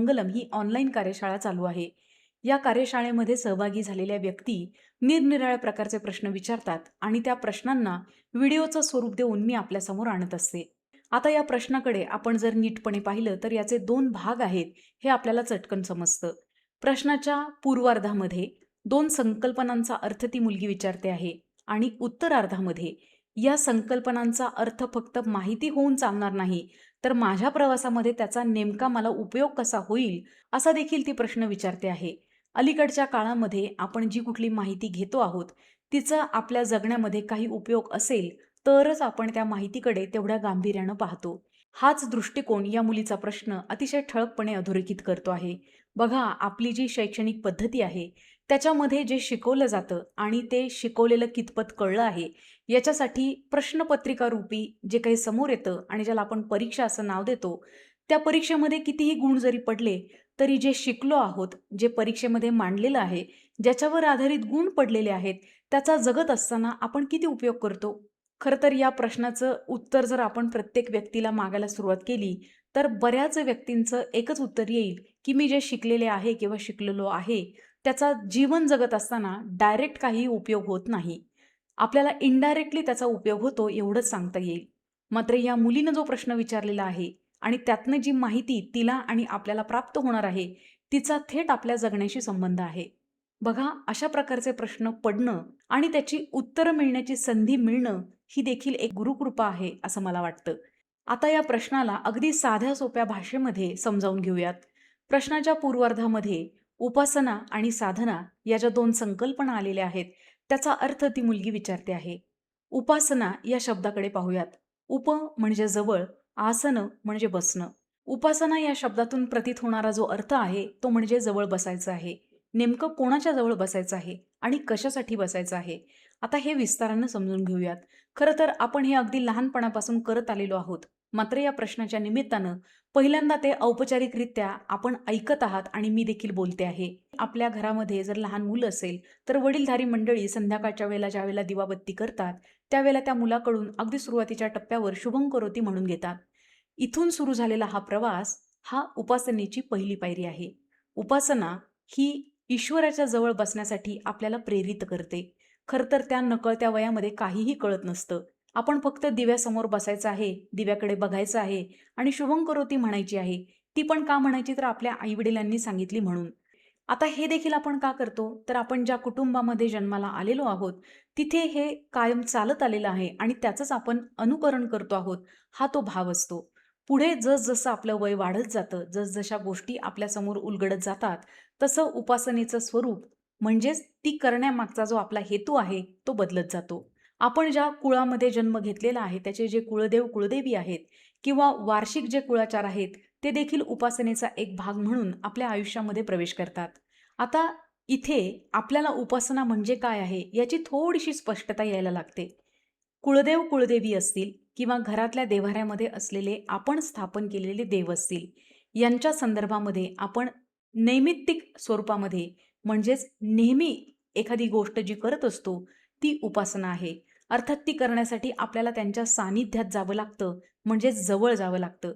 मंगलम ही online कार्यशाळा चालू आहे. या कार्यशाळेमध्ये सहभागी झालेल्या व्यक्ती निरनिराळ्या प्रकारचे प्रश्न विचारतात आणि त्या प्रश्नांना व्हिडिओचं स्वरूप देऊन मी आपल्यासमोर आणत असते. आता या प्रश्नाकडे आपण जर नीटपणे पाहिलं तर याचे 2 भाग आहेत हे आपल्याला चटकन समजतं. प्रश्नाच्या पूर्वार्धामध्ये 2 संकल्पनांचा अर्थ ती मुलगी विचारते आहे आणि उत्तरार्धामध्ये या संकल्पनांचा अर्थ फक्त माहिती होऊन चालणार नाही, तर माझ्या प्रवासामध्ये त्याचा नेमका मला उपयोग कसा होईल, असा देखील ती प्रश्न विचारते आहे. अलीकडच्या काळामध्ये आपण जी कुठली माहिती घेतो आहोत, तिचा आपल्या जगण्यामध्ये काही उपयोग असेल, तरच आपण त्या माहितीकडे तेवढ्या गांभीर्यानं पाहतो. हाच दृष्टिकोन या मुलीचा प्रश्न अतिशय ठळकपणे अधोरेखित करतो आहे. बघा, आपली जी शैक्षणिक पद्धती आहे, त्याच्यामध्ये जे शिकवलं जातं आणि ते शिकवलेलं कितपत कळलं आहे, याच्यासाठी प्रश्नपत्रिका रूपी जे काही समोर येतं आणि ज्याला आपण परीक्षा असं नाव देतो, त्या परीक्षेमध्ये कितीही गुण जरी पडले, तरी जे शिकलो आहोत, जे परीक्षेमध्ये मांडलेलं आहे, ज्याच्यावर आधारित गुण पडलेले आहेत, त्याचा जगत असताना आपण किती उपयोग करतो? खरं तर या प्रश्नाचं उत्तर जर आपण प्रत्येक व्यक्तीला मागायला सुरुवात केली, तर बऱ्याच व्यक्तींचं एकच उत्तर येईल, की मी जे शिकलेले आहे किंवा शिकलेलो आहे, त्याचा जीवन जगत असताना डायरेक्ट काही उपयोग होत नाही. आपल्याला इनडायरेक्टली त्याचा उपयोग होतो एवढंच सांगता येईल. मात्र या मुलीनं जो प्रश्न विचारलेला आहे आणि त्यातनं जी माहिती तिला आणि आपल्याला प्राप्त होणार आहे, तिचा थेट आपल्या जगण्याशी संबंध आहे. बघा, अशा प्रकारचे प्रश्न पडणं आणि त्याची उत्तरं मिळण्याची संधी मिळणं, ही देखील एक गुरुकृपा आहे, असं मला वाटतं. आता या प्रश्नाला अगदी साध्या सोप्या भाषेमध्ये समजावून घेऊयात. प्रश्नाच्या पूर्वार्धामध्ये उपासना आणि साधना या ज्या 2 संकल्पना आलेल्या आहेत, त्याचा अर्थ ती मुलगी विचारते आहे. उपासना या शब्दाकडे पाहूयात. उप म्हणजे जवळ, आसन म्हणजे बसणं. उपासना या शब्दातून प्रतीत होणारा जो अर्थ आहे, तो म्हणजे जवळ बसायचं आहे. नेमकं कोणाच्या जवळ बसायचं आहे आणि कशासाठी बसायचं आहे? आता हे विस्तारानं समजून घेऊयात. खरं तर आपण हे अगदी लहानपणापासून करत आलेलो आहोत. मात्र या प्रश्नाच्या निमित्तानं पहिल्यांदा ते औपचारिकरित्या आपण ऐकत आहात आणि मी देखील बोलते आहे. आपल्या घरामध्ये जर लहान मुलं असेल, तर वडीलधारी मंडळी संध्याकाळच्या वेळेला ज्यावेळेला दिवाबत्ती करतात, त्यावेळेला त्या मुलाकडून अगदी सुरुवातीच्या टप्प्यावर शुभं करोती म्हणून घेतात. इथून सुरू झालेला हा प्रवास, हा उपासनेची पहिली पायरी आहे. उपासना ही ईश्वराच्या जवळ बसण्यासाठी आपल्याला प्रेरित करते. खरं तर त्या नकळत्या वयामध्ये काहीही कळत नसतं. आपण फक्त दिव्यासमोर बसायचं आहे, दिव्याकडे बघायचं आहे आणि शुभं करोती म्हणायची आहे. ती पण का म्हणायची, तर आपल्या आई-वडिलांनी सांगितली म्हणून. आता हे देखील आपण का करतो? तर आपण ज्या कुटुंबामध्ये जन्माला आलेलो आहोत, तिथे हे कायम चालत आलेलं आहे आणि त्याचंच आपण अनुकरण करतो आहोत, हा तो भाव असतो. पुढे जसं आपलं वय वाढत जातं, जसजशा गोष्टी आपल्यासमोर उलगडत जातात, तसं उपासनेचं स्वरूप म्हणजेच ती करण्यामागचा जो आपला हेतू आहे, तो बदलत जातो. आपण ज्या कुळामध्ये जन्म घेतलेला आहे, त्याचे जे कुळदेव, कुळदेवी आहेत किंवा वार्षिक जे कुळाचार आहेत, ते देखील उपासनेचा एक भाग म्हणून आपल्या आयुष्यामध्ये प्रवेश करतात. आता इथे आपल्याला उपासना म्हणजे काय आहे, याची थोडीशी स्पष्टता यायला लागते. कुळदेव, कुळदेवी असतील किंवा घरातल्या देव्हाऱ्यामध्ये असलेले आपण स्थापन केलेले देव असतील, यांच्या संदर्भामध्ये आपण नैमित्तिक स्वरूपामध्ये म्हणजेच नेहमी एखादी गोष्ट जी करत असतो, ती उपासना आहे. अर्थात ती करण्यासाठी आपल्याला त्यांच्या सानिध्यात जावं लागतं, म्हणजेच जवळ जावं लागतं.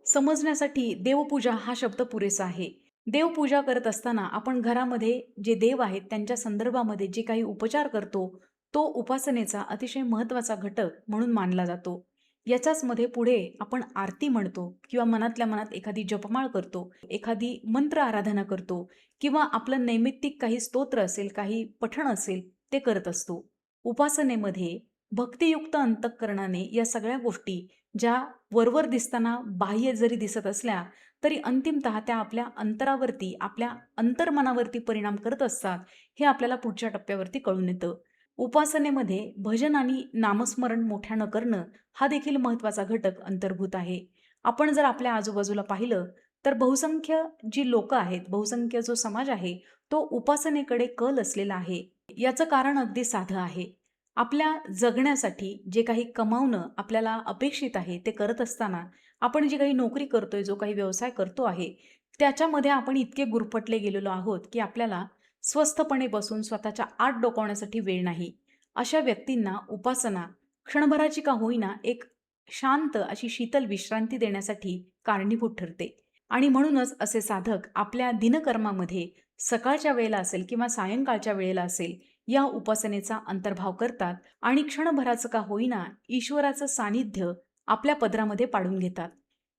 समजण्यासाठी देवपूजा हा शब्द पुरेसा आहे. देवपूजा करत असताना आपण घरामध्ये जे देव आहेत त्यांच्या संदर्भामध्ये जे काही उपचार करतो, तो उपासनेचा अतिशय महत्त्वाचा घटक म्हणून मानला जातो. याच्याच मध्ये पुढे आपण आरती म्हणतो किंवा मनातल्या मनात एखादी जपमाळ करतो, एखादी मंत्र आराधना करतो किंवा आपलं नैमित्तिक काही स्तोत्र असेल, काही पठण असेल, ते करत असतो. उपासनेमध्ये भक्तियुक्त अंतःकरणाने या सगळ्या गोष्टी ज्या वरवर दिसताना बाह्य जरी दिसत असल्या, तरी अंतिमतः त्या आपल्या अंतरावरती, आपल्या अंतर्मनावरती परिणाम करत असतात, हे आपल्याला पुढच्या टप्प्यावरती कळून येतं. उपासनेमध्ये भजन आणि नामस्मरण मोठ्यानं करणं, हा देखील महत्त्वाचा घटक अंतर्भूत आहे. आपण जर आपल्या आजूबाजूला पाहिलं, तर बहुसंख्य जी लोकं आहेत, बहुसंख्य जो समाज आहे, तो उपासनेकडे कल असलेला आहे. याचं कारण अगदी साधं आहे. आपल्या जगण्यासाठी जे काही कमावणं आपल्याला अपेक्षित आहे, ते करत असताना आपण जी काही नोकरी करतोय, जो काही व्यवसाय करतो आहे, त्याच्यामध्ये आपण इतके गुरफटले गेलेलो आहोत, की आपल्याला स्वस्थपणे बसून स्वतःच्या आत डोकावण्यासाठी वेळ नाही. अशा व्यक्तींना उपासना क्षणभराची का होईना एक शांत अशी शीतल विश्रांती देण्यासाठी कारणीभूत ठरते. आणि म्हणूनच असे साधक आपल्या दिनकर्मामध्ये सकाळच्या वेळेला असेल किंवा सायंकाळच्या वेळेला असेल, या उपासनेचा अंतर्भाव करतात आणि क्षणभराचं का होईना ईश्वराचं सानिध्य आपल्या पदरामध्ये पाडून घेतात.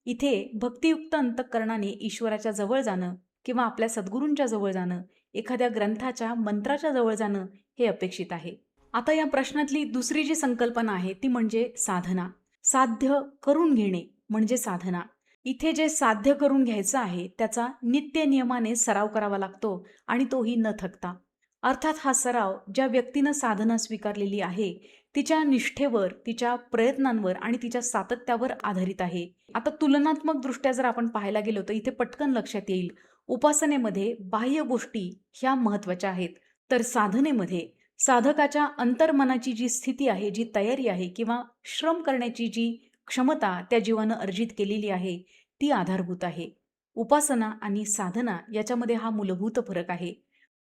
इथे भक्तियुक्त अंतःकरणाने ईश्वराच्या जवळ जाणं किंवा आपल्या सद्गुरूंच्या जवळ जाणं, एखाद्या ग्रंथाच्या मंत्राच्या जवळ जाणं हे अपेक्षित आहे. आता या प्रश्नातली दुसरी जी संकल्पना आहे ती म्हणजे साधना. साध्य करून घेणे म्हणजे साधना. इथे जे साध्य करून घ्यायचं आहे त्याचा नित्य नियमाने सराव करावा लागतो आणि तोही न थकता. अर्थात हा सराव ज्या व्यक्तीनं साधना स्वीकारलेली आहे तिच्या निष्ठेवर, तिच्या प्रयत्नांवर आणि तिच्या सातत्यावर आधारित आहे. आता तुलनात्मक दृष्ट्या जर आपण पाहायला गेलो तर इथे पटकन लक्षात येईल, उपासनेमध्ये बाह्य गोष्टी ह्या महत्त्वाच्या आहेत, तर साधनेमध्ये साधकाच्या अंतर्मनाची जी स्थिती आहे, जी तयारी आहे किंवा श्रम करण्याची जी क्षमता त्या जीवानं अर्जित केलेली आहे, ती आधारभूत आहे. उपासना आणि साधना याच्यामध्ये हा मूलभूत फरक आहे.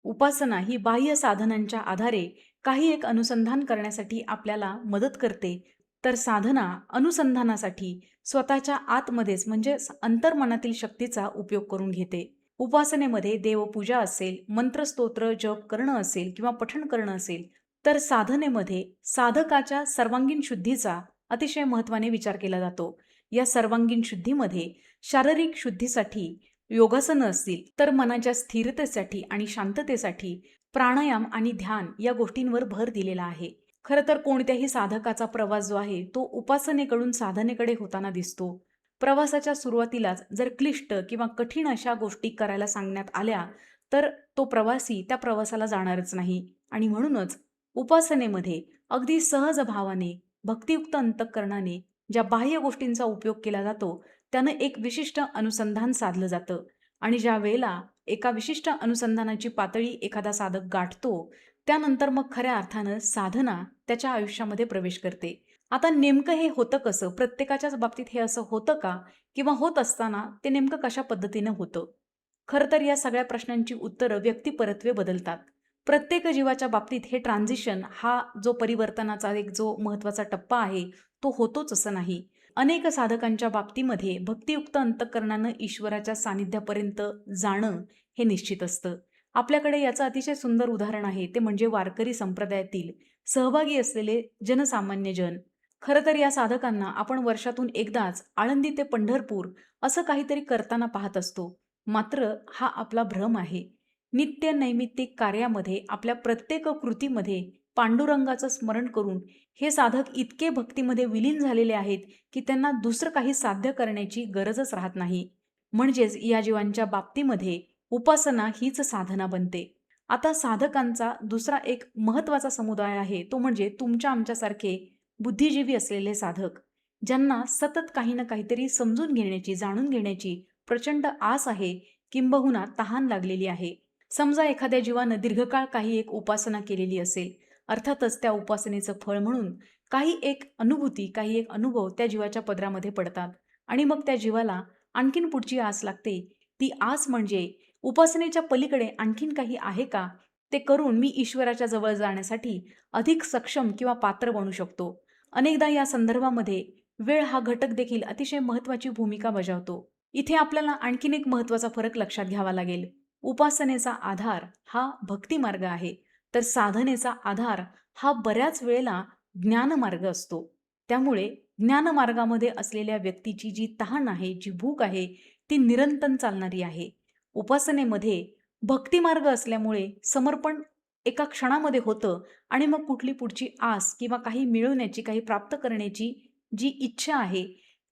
उपासना ही बाह्य साधनांच्या आधारे काही एक अनुसंधान करण्यासाठी आपल्याला मदत करते, तर साधना अनुसंधानासाठी स्वतःच्या आतमध्येच म्हणजे अंतर्मनातील शक्तीचा उपयोग करून घेते. उपासनेमध्ये देवपूजा असेल, मंत्रस्तोत्र जप करणं असेल किंवा पठण करणं असेल, तर साधनेमध्ये साधकाच्या सर्वांगीण शुद्धीचा अतिशय महत्त्वाने विचार केला जातो. या सर्वांगीण शुद्धीमध्ये शारीरिक शुद्धीसाठी योगासनं असतील, तर मनाच्या स्थिरतेसाठी आणि शांततेसाठी प्राणायाम आणि ध्यान या गोष्टींवर भर दिलेला आहे. खरं तर कोणत्याही साधकाचा प्रवास जो आहे तो उपासनेकडून साधनेकडे होताना दिसतो. प्रवासाच्या सुरुवातीलाच जर क्लिष्ट किंवा कठीण अशा गोष्टी करायला सांगण्यात आल्या, तर तो प्रवासी त्या प्रवासाला जाणारच नाही. आणि म्हणूनच उपासनेमध्ये अगदी सहज भावाने, भक्तियुक्त अंतःकरणाने ज्या बाह्य गोष्टींचा उपयोग केला जातो, त्यानं एक विशिष्ट अनुसंधान साधलं जातं. आणि ज्या वेळेला एका विशिष्ट अनुसंधानाची पातळी एखादा साधक गाठतो, त्यानंतर मग खऱ्या अर्थानं साधना त्याच्या आयुष्यामध्ये प्रवेश करते. आता नेमकं हे होतं कसं? प्रत्येकाच्याच बाबतीत हे असं होतं का? किंवा होत असताना ते नेमकं कशा पद्धतीनं होतं? खरं तर या सगळ्या प्रश्नांची उत्तरं व्यक्तिपरत्वे बदलतात. प्रत्येक जीवाच्या बाबतीत हे ट्रान्झिशन हा जो परिवर्तनाचा एक जो महत्त्वाचा टप्पा आहे, तो होतोच असं नाही. अनेक साधकांच्या बाबतीमध्ये भक्तियुक्त अंतःकरणानं ईश्वराच्या सानिध्यापर्यंत जाणं हे निश्चित असतं. आपल्याकडे याचं अतिशय सुंदर उदाहरण आहे, ते म्हणजे वारकरी संप्रदायातील सहभागी असलेले जनसामान्य जन. खरं तर या साधकांना आपण वर्षातून एकदाच आळंदी ते पंढरपूर असं काहीतरी करताना पाहत असतो. मात्र हा आपला भ्रम आहे. नित्य नैमित्तिक कार्यामध्ये आपल्या प्रत्येक कृतीमध्ये पांडुरंगाचं स्मरण करून हे साधक इतके भक्तीमध्ये विलीन झालेले आहेत की त्यांना दुसरं काही साध्य करण्याची गरजच राहत नाही. म्हणजेच या जीवांच्या बाबतीमध्ये उपासना हीच साधना बनते. आता साधकांचा दुसरा एक महत्त्वाचा समुदाय आहे, तो म्हणजे तुमच्या आमच्यासारखे बुद्धिजीवी असलेले साधक, ज्यांना सतत काही ना काहीतरी समजून घेण्याची, जाणून घेण्याची प्रचंड आस आहे, किंबहुना तहान लागलेली आहे. समजा एखाद्या जीवानं दीर्घकाळ काही एक उपासना केलेली असेल, अर्थातच त्या उपासनेचं फळ म्हणून काही एक अनुभूती, काही एक अनुभव त्या जीवाच्या पदरामध्ये पडतात आणि मग त्या जीवाला आणखीन पुढची आस लागते. ती आस म्हणजे उपासनेच्या पलीकडे आणखीन काही आहे का? ते करून मी ईश्वराच्या जवळ जाण्यासाठी अधिक सक्षम किंवा पात्र बनू शकतो. अनेकदा या संदर्भामध्ये वेळ हा घटक देखील अतिशय महत्त्वाची भूमिका बजावतो. इथे आपल्याला आणखीन एक महत्त्वाचा फरक लक्षात घ्यावा लागेल. उपासनेचा आधार हा भक्तिमार्ग आहे, तर साधनेचा आधार हा बऱ्याच वेळेला ज्ञानमार्ग असतो. त्यामुळे ज्ञानमार्गामध्ये असलेल्या व्यक्तीची जी तहान आहे, जी भूक आहे, ती निरंतर चालणारी आहे. उपासनेमध्ये भक्तिमार्ग असल्यामुळे समर्पण एका क्षणामध्ये होतं आणि मग कुठली पुढची आस किंवा काही मिळवण्याची, काही प्राप्त करण्याची जी इच्छा आहे,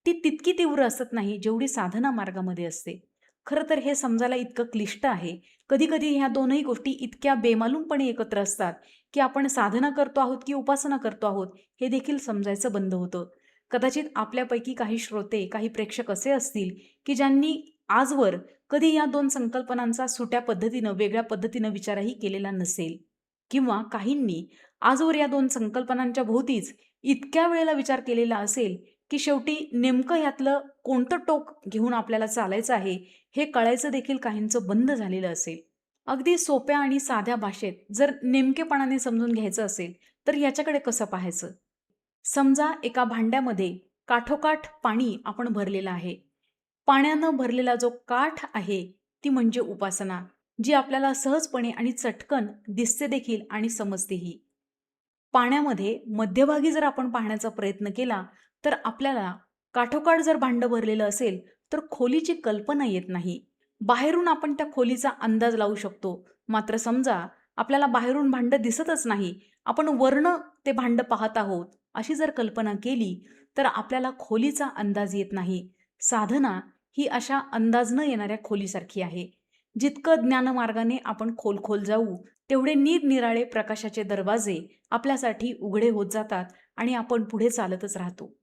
ती तितकी तीव्र असत नाही, जेवढी साधना मार्गामध्ये असते. खरं तर हे समजायला इतकं क्लिष्ट आहे. कधी-कधी ह्या दोनही गोष्टी इतक्या बेमालूमपणे एकत्र असतात, की आपण साधना करतो आहोत की उपासना करतो आहोत, हे देखील समजायचं बंद होतं. कदाचित आपल्यापैकी काही श्रोते, काही प्रेक्षक असे असतील, की ज्यांनी आजवर कधी या 2 संकल्पनांचा सुट्या पद्धतीनं, वेगळ्या पद्धतीनं विचारही केलेला नसेल किंवा काहींनी आजवर या 2 संकल्पनांच्या भोवतीच इतक्या वेळेला विचार केलेला असेल, की शेवटी नेमकं ह्यातलं कोणतं टोक घेऊन आपल्याला चालायचं आहे, हे कळायचं देखील काहींचं बंद झालेलं असेल. अगदी सोप्या आणि साध्या भाषेत जर नेमकेपणाने समजून घ्यायचं असेल, तर याच्याकडे कसं पाहायचं? समजा एका भांड्यामध्ये काठोकाठ पाणी आपण भरलेलं आहे. पाण्यानं भरलेला जो काठ आहे ती म्हणजे उपासना, जी आपल्याला सहजपणे आणि चटकन दिसते देखील आणि समजतेही. पाण्यामध्ये मध्यभागी जर आपण पाहण्याचा प्रयत्न केला, तर आपल्याला काठोकाठ जर भांडं भरलेलं असेल, तर खोलीची कल्पना येत नाही. बाहेरून आपण त्या खोलीचा अंदाज लावू शकतो. मात्र समजा आपल्याला बाहेरून भांडं दिसतच नाही, आपण वरनं ते भांडं पाहत आहोत, अशी जर कल्पना केली, तर आपल्याला खोलीचा अंदाज येत नाही. साधना ही अशा अंदाज न येणाऱ्या खोलीसारखी आहे. जितकं ज्ञानमार्गाने आपण खोल जाऊ, तेवढे निरनिराळे प्रकाशाचे दरवाजे आपल्यासाठी उघडे होत जातात आणि आपण पुढे चालतच राहतो.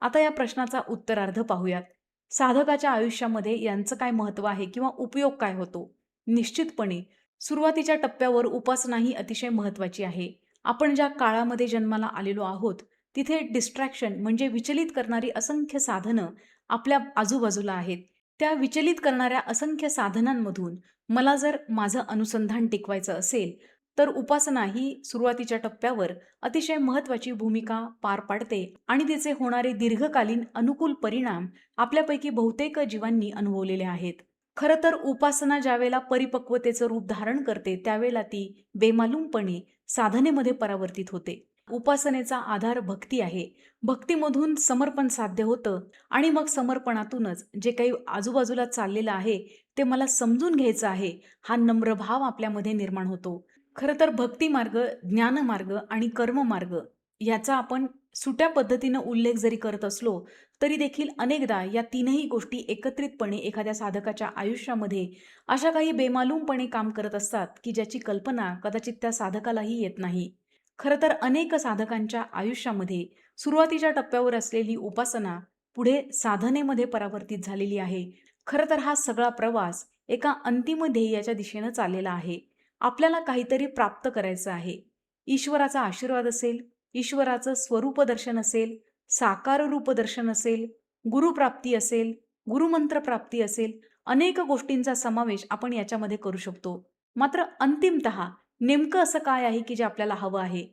आता या प्रश्नाचा उत्तरार्ध पाहूयात. साधकाच्या आयुष्यामध्ये यांचं काय महत्त्व आहे किंवा उपयोग काय होतो? निश्चितपणे सुरुवातीच्या टप्प्यावर उपासना ही अतिशय महत्त्वाची आहे. आपण ज्या काळामध्ये जन्माला आलेलो आहोत, तिथे डिस्ट्रॅक्शन म्हणजे विचलित करणारी असंख्य साधनं आपल्या आजूबाजूला आहेत. त्या विचलित करणाऱ्या असंख्य साधनांमधून मला जर माझं अनुसंधान टिकवायचं असेल, तर उपासना ही सुरुवातीच्या टप्प्यावर अतिशय महत्त्वाची भूमिका पार पाडते आणि तिचे होणारे दीर्घकालीन अनुकूल परिणाम आपल्यापैकी बहुतेक जीवांनी अनुभवलेले आहेत. खरं तर उपासना ज्यावेळेला परिपक्वतेचं रूप धारण करते, त्यावेळेला ती बेमालूमपणे साधनेमध्ये परावर्तित होते. उपासनेचा आधार भक्ती आहे. भक्तीमधून समर्पण साध्य होतं आणि मग समर्पणातूनच जे काही आजूबाजूला चाललेलं आहे, ते मला समजून घ्यायचं आहे, हा नम्र भाव आपल्यामध्ये निर्माण होतो. खरं तर भक्ती मार्ग, ज्ञानमार्ग आणि कर्ममार्ग याचा आपण सुट्या पद्धतीनं उल्लेख जरी करत असलो, तरी देखील अनेकदा या तीनही गोष्टी एकत्रितपणे एखाद्या साधकाच्या आयुष्यामध्ये अशा काही बेमालूमपणे काम करत असतात, की ज्याची कल्पना कदाचित त्या साधकालाही येत नाही. खरं तर अनेक साधकांच्या आयुष्यामध्ये सुरुवातीच्या टप्प्यावर असलेली उपासना पुढे साधनेमध्ये परावर्तित झालेली आहे. खरं तर हा सगळा प्रवास एका अंतिम ध्येयाच्या दिशेनं चाललेला आहे. आपल्याला काहीतरी प्राप्त करायचं आहे. ईश्वराचा आशीर्वाद असेल, ईश्वराचं स्वरूप दर्शन असेल, साकार रूप दर्शन असेल, गुरुप्राप्ती असेल, गुरुमंत्र प्राप्ती असेल, अनेक गोष्टींचा समावेश आपण याच्यामध्ये करू शकतो. मात्र अंतिमतः नेमकं असं काय आहे की जे आपल्याला हवं आहे?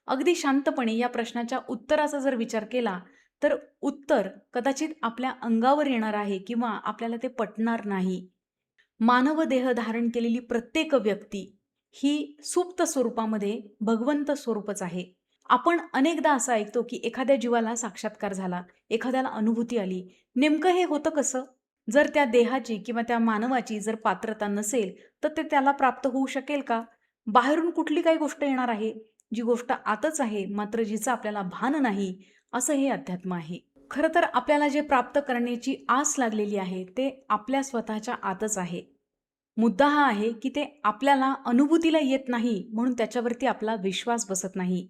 अगदी शांतपणे या प्रश्नाच्या उत्तराचा जर विचार केला, तर उत्तर कदाचित आपल्या अंगावर येणार आहे किंवा आपल्याला ते पटणार नाही. मानव देह धारण केलेली प्रत्येक व्यक्ती ही सुप्त स्वरूपामध्ये भगवंत स्वरूपच आहे. आपण अनेकदा असं ऐकतो की एखाद्या जीवाला साक्षात्कार झाला, एखाद्याला अनुभूती आली. नेमकं हे होतं कसं? जर त्या देहाची किंवा त्या मानवाची जर पात्रता नसेल, तर ते त्याला प्राप्त होऊ शकेल का? बाहेरून कुठली काही गोष्ट येणार आहे, जी गोष्ट आतच आहे, मात्र जिचं आपल्याला भान नाही, असं हे अध्यात्म आहे. खरं तर आपल्याला जे प्राप्त करण्याची आस लागलेली आहे, ते आपल्या स्वतःच्या आतच आहे. मुद्दा हा आहे, की ते आपल्याला अनुभूतीला येत नाही, म्हणून त्याच्यावरती आपला विश्वास बसत नाही.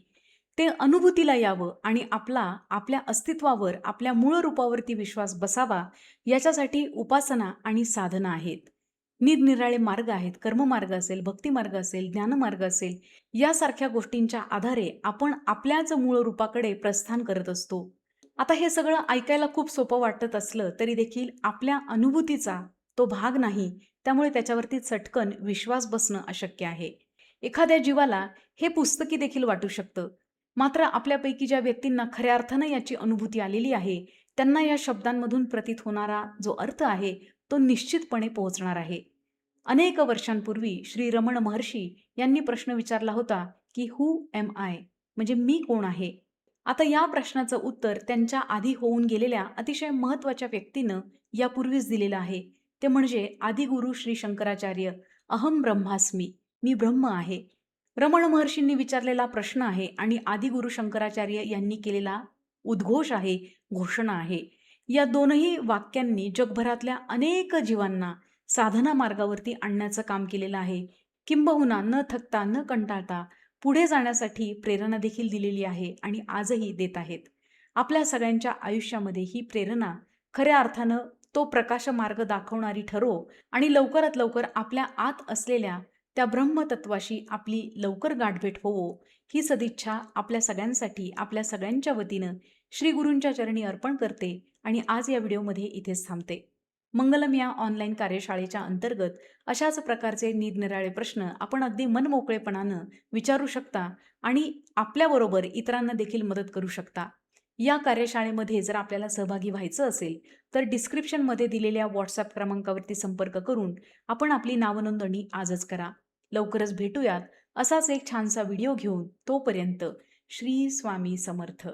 ते अनुभूतीला यावं आणि आपल्या अस्तित्वावर, आपल्या मूळ रूपावरती विश्वास बसावा, याच्यासाठी उपासना आणि साधना आहेत. निरनिराळे मार्ग आहेत. कर्ममार्ग असेल, भक्तिमार्ग असेल, ज्ञानमार्ग असेल, यासारख्या गोष्टींच्या आधारे आपण आपल्याच मूळ रूपाकडे प्रस्थान करत असतो. आता हे सगळं ऐकायला खूप सोपं वाटत असलं, तरी देखील आपल्या अनुभूतीचा तो भाग नाही. त्यामुळे त्याच्यावरती चटकन विश्वास बसणं अशक्य आहे. एखाद्या जीवाला हे पुस्तकी देखील वाटू शकतं. मात्र आपल्यापैकी ज्या व्यक्तींना खऱ्या अर्थानं याची अनुभूती आलेली आहे, त्यांना या शब्दांमधून प्रतीत होणारा जो अर्थ आहे, तो निश्चितपणे पोहोचणार आहे. अनेक वर्षांपूर्वी श्री रमण महर्षी यांनी प्रश्न विचारला होता, की "हू एम आय?" म्हणजे मी कोण आहे? आता या प्रश्नाचं उत्तर त्यांच्या आधी होऊन गेलेल्या अतिशय महत्त्वाच्या व्यक्तीनं यापूर्वीच दिलेलं आहे. ते म्हणजे आदिगुरु श्री शंकराचार्य, "अहम ब्रह्मास्मी." मी ब्रह्म आहे. रमण महर्षींनी विचारलेला प्रश्न आहे आणि आदिगुरु शंकराचार्य यांनी केलेला उद्घोष आहे, घोषणा आहे. या दोनही वाक्यांनी जगभरातल्या अनेक जीवांना साधना मार्गावरती आणण्याचं काम केलेलं आहे. किंबहुना न थकता, न कंटाळता पुढे जाण्यासाठी प्रेरणा देखील दिलेली आहे आणि आजही देत आहेत. आपल्या सगळ्यांच्या आयुष्यामध्ये ही प्रेरणा खऱ्या अर्थानं तो प्रकाश मार्ग दाखवणारी ठरो आणि लवकरात लवकर आपल्या आत असलेल्या त्या ब्रह्मतत्वाशी आपली लवकर गाठभेट होवो, ही सदिच्छा आपल्या सगळ्यांसाठी आपल्या सगळ्यांच्या वतीनं श्री गुरूंच्या चरणी अर्पण करते आणि आज या व्हिडिओमध्ये इथेच थांबते. मंगलम या ऑनलाईन कार्यशाळेच्या अंतर्गत अशाच प्रकारचे निरनिराळे प्रश्न आपण अगदी मनमोकळेपणानं विचारू शकता आणि आपल्याबरोबर इतरांना देखील मदत करू शकता. या कार्यशाळेमध्ये जर आपल्याला सहभागी व्हायचं असेल, तर डिस्क्रिप्शनमध्ये दिलेल्या WhatsApp क्रमांकावरती संपर्क करून आपण आपली नावनोंदणी आजच करा. लवकरच भेटूयात असाच एक छानसा व्हिडिओ घेऊन. तोपर्यंत श्री स्वामी समर्थ.